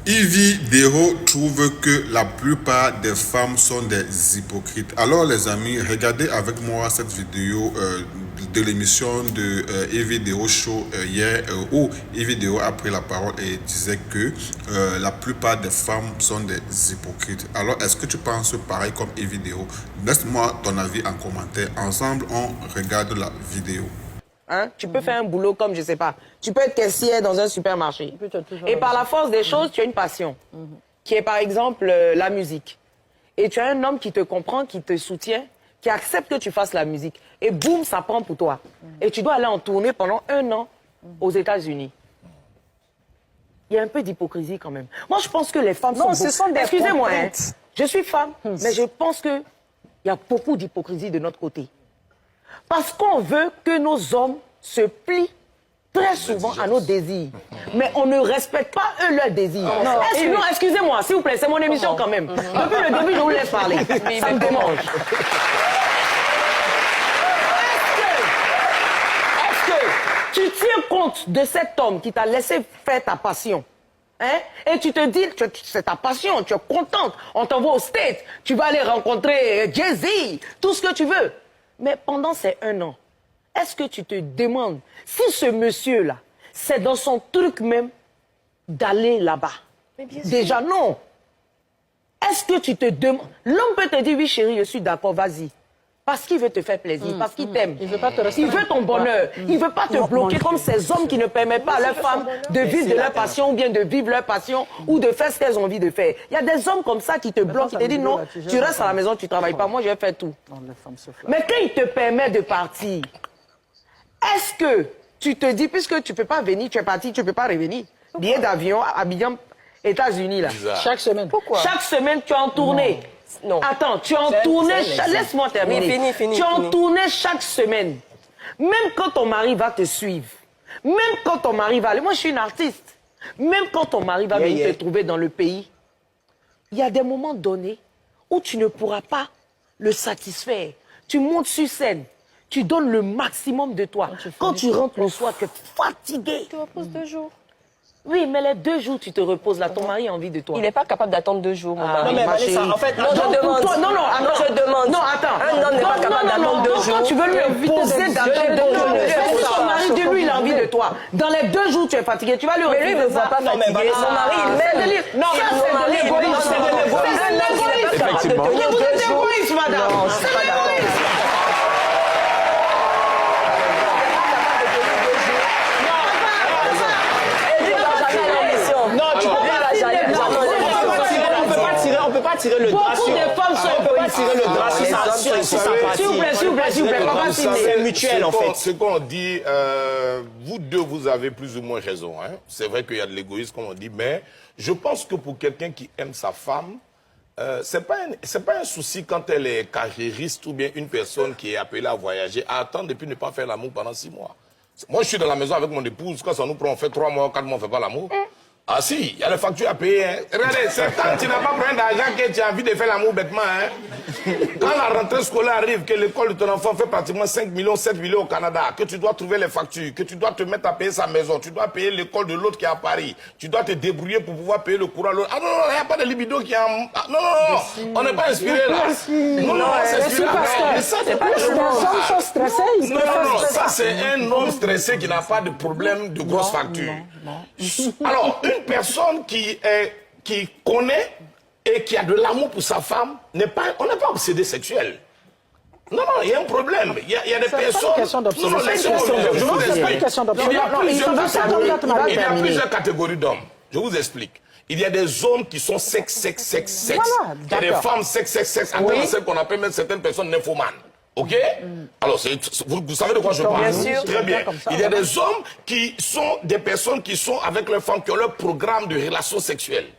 Yves Dérault trouve que la plupart des femmes sont des hypocrites. Alors les amis, regardez avec moi cette vidéo de l'émission de Yves Dérault Show hier où Yves Dérault a pris la parole et disait que la plupart des femmes sont des hypocrites. Alors est-ce que tu penses pareil comme Yves Dérault? Laisse-moi ton avis en commentaire. Ensemble, on regarde la vidéo. Hein? Tu peux faire un boulot comme, je sais pas, tu peux être caissière dans un supermarché. Et par la force des choses, tu as une passion, qui est par exemple la musique. Et tu as un homme qui te comprend, qui te soutient, qui accepte que tu fasses la musique. Et boum, ça prend pour toi. Et tu dois aller en tournée pendant 1 an aux États-Unis. Il y a un peu d'hypocrisie quand même. Moi, je pense que les femmes sont... ce sont des Excusez-moi, hein, je suis femme, mais je pense qu'il y a beaucoup d'hypocrisie de notre côté. Parce qu'on veut que nos hommes se plient très souvent à nos désirs. Mais on ne respecte pas eux leurs désirs. Non, excusez-moi, s'il vous plaît, c'est mon émission quand même. Depuis le début, je vous laisse parler. Ça me démange. Est-ce que tu tiens compte de cet homme qui t'a laissé faire ta passion? Hein? Et tu te dis, c'est ta passion, tu es contente. On t'envoie au States, tu vas aller rencontrer Jay-Z, tout ce que tu veux. Mais pendant ces 1 an, est-ce que tu te demandes si ce monsieur-là, c'est dans son truc même d'aller là-bas? Déjà, non. Est-ce que tu te demandes... L'homme peut te dire, oui chérie, je suis d'accord, vas-y. Parce qu'il veut te faire plaisir, parce qu'il t'aime. Il veut ton bonheur. Il ne veut pas te bloquer comme ces hommes qui ne permettent pas à leurs femmes de vivre de leur passion ou bien de vivre leur passion ou de faire ce qu'elles ont envie de faire. Il y a des hommes comme ça qui te bloquent, qui te disent non, tu restes à la maison, tu ne travailles pas, moi je vais faire tout. Mais quand il te permet de partir, est-ce que tu te dis, puisque tu ne peux pas venir, tu es parti, tu ne peux pas revenir, billet d'avion, Abidjan, États-Unis là. Chaque semaine. Pourquoi? Chaque semaine, tu es en tournée. Non. Attends, tu es en tournée, laisse-moi terminer. Tu es en tournée chaque semaine. Même quand ton mari va te suivre, même quand ton mari va aller, moi je suis une artiste, même quand ton mari va venir te trouver dans le pays, il y a des moments donnés où tu ne pourras pas le satisfaire. Tu montes sur scène, tu donnes le maximum de toi. Quand tu rentres le soir, tu es fatigué. Tu reposes 2 jours. Oui, mais les 2 jours, tu te reposes là, ton mari a envie de toi. Il n'est pas capable d'attendre 2 jours, mon mari. Non, mais Vanessa, en fait, je demande. Je demande. Non, attends. Un homme n'est pas capable d'attendre 2 jours. Quand tu veux lui imposer d'attendre 2 jours, si ton mari dit lui, il a envie de toi. Dans les 2 jours, tu es fatigué, tu vas lui refuser. Mais lui, il ne va pas fatiguer. Son mari, il m'aime. Non, c'est de l'égoïsme. C'est de l'égoïsme. Effectivement. Vous êtes égoïste, madame. C'est l'égoïsme. On peut pas tirer le drap sur... Beaucoup de femmes sont égoïstes. Tirer le drap sur sa partie. S'il vous plaît, papa, c'est mutuel en fait. Ce qu'on dit, vous deux, vous avez plus ou moins raison. Hein? C'est vrai qu'il y a de l'égoïsme, comme on dit, mais je pense que pour quelqu'un qui aime sa femme, c'est pas un souci quand elle est carriériste ou bien une personne qui est appelée à voyager, à attendre et puis ne pas faire l'amour pendant 6 mois. Moi, je suis dans la maison avec mon épouse, quand ça nous prend, on fait 3 mois, 4 mois, on ne fait pas l'amour. Ah si, il y a les factures à payer. Hein. Regardez, c'est quand tu n'as pas besoin d'argent que tu as envie de faire l'amour bêtement. Hein. Quand la rentrée scolaire arrive, que l'école de ton enfant fait pratiquement 5 millions, 7 millions au Canada, que tu dois trouver les factures, que tu dois te mettre à payer sa maison, tu dois payer l'école de l'autre qui est à Paris, tu dois te débrouiller pour pouvoir payer le courant à l'autre. Ah non, non, il n'y a pas de libido qui est en... Ah, non, non, non, on n'est pas inspiré là. Non, non, c'est inspiré. Mais ça, c'est pas le Les hommes sont stressés. Non, non, non, ça c'est un homme stressé qui n'a pas de problème de grosses factures. Alors, une personne qui connaît et qui a de l'amour pour sa femme, on n'est pas obsédé sexuel. Non, non, il y a un problème. Il y a des personnes... Non, je vous explique. Il y a plusieurs catégories d'hommes. Je vous explique. Il y a des hommes qui sont sexe. Voilà, il y a des femmes sexe. En ce qu'on appelle même certaines personnes nymphomanes. Ok? Alors, vous savez de quoi je parle? Bien sûr. Très bien. Il y a des hommes qui sont des personnes qui sont avec leurs femmes, qui ont leur programme de relations sexuelles.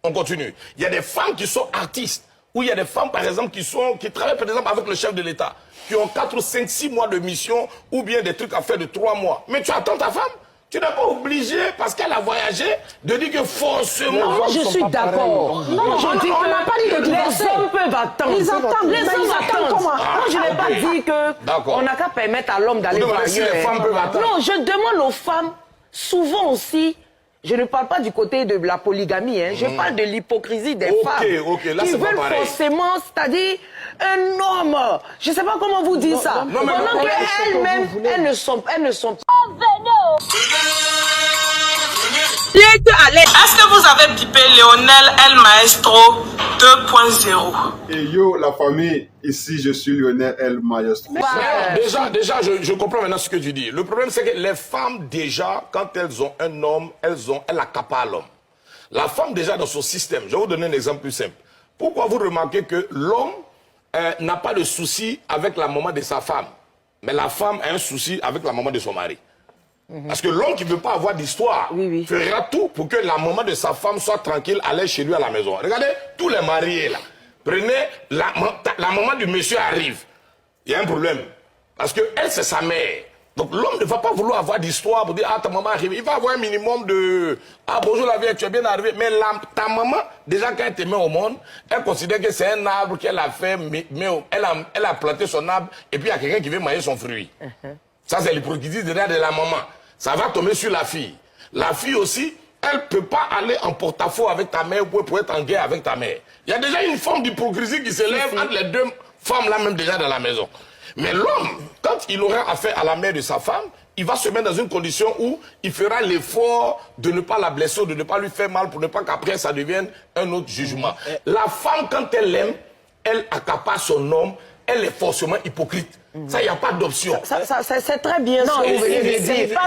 On continue. Il y a des femmes qui sont artistes. Ou il y a des femmes, par exemple, qui travaillent, par exemple, avec le chef de l'État, qui ont 4 ou 5, 6 mois de mission, ou bien des trucs à faire de 3 mois. Mais tu attends ta femme? Tu n'es pas obligé, parce qu'elle a voyagé, de dire que forcément... Non, je suis d'accord. Non, je dis que n'a pas dit de divorcer. les hommes peuvent attendre. Ils attendent. Les hommes attendent. Moi, je n'ai pas dit D'accord. qu'on n'a qu'à permettre à l'homme d'aller voir Si les femmes peuvent attendre. Non, je demande aux femmes, souvent aussi, Je ne parle pas du côté de la polygamie, hein. Je parle de l'hypocrisie des femmes. Là, qui c'est pas veulent pareil. forcément, c'est-à-dire un homme. Je ne sais pas comment vous dire ça. non, mais Pendant non, qu'elles-mêmes, elles ne sont pas. Est-ce que vous avez bipé Lionel El Maestro 2.0? Et yo, la famille, ici je suis Lionel El Maestro. Déjà, je comprends maintenant ce que tu dis. Le problème, c'est que les femmes, déjà, quand elles ont un homme, elles accaparent l'homme. La femme, déjà, dans son système, je vais vous donner un exemple plus simple. Pourquoi vous remarquez que l'homme n'a pas de souci avec la maman de sa femme, mais la femme a un souci avec la maman de son mari? Parce que l'homme qui ne veut pas avoir d'histoire fera tout pour que la maman de sa femme soit tranquille, aller chez lui à la maison. Regardez, tous les mariés là. Prenez, la maman du monsieur arrive. Il y a un problème. Parce que elle, c'est sa mère. Donc l'homme ne va pas vouloir avoir d'histoire pour dire, ah, ta maman arrive. Il va avoir un minimum de, ah, bonjour la vieille, tu es bien arrivé. Mais ta maman, déjà quand elle te met au monde, elle considère que c'est un arbre qu'elle a fait, mais elle a planté son arbre, et puis il y a quelqu'un qui veut manger son fruit. Ça, c'est l'hypocrisie derrière de la maman. Ça va tomber sur la fille. La fille aussi, elle ne peut pas aller en porte-à-faux avec ta mère pour être en guerre avec ta mère. Il y a déjà une forme d'hypocrisie qui s'élève entre les deux femmes là même déjà dans la maison. Mais l'homme, quand il aura affaire à la mère de sa femme, il va se mettre dans une condition où il fera l'effort de ne pas la blesser, de ne pas lui faire mal pour ne pas qu'après ça devienne un autre jugement. La femme, quand elle l'aime, elle accapare son homme, elle est forcément hypocrite. Ça, il n'y a pas d'option. C'est très bien ce que vous venez de dire.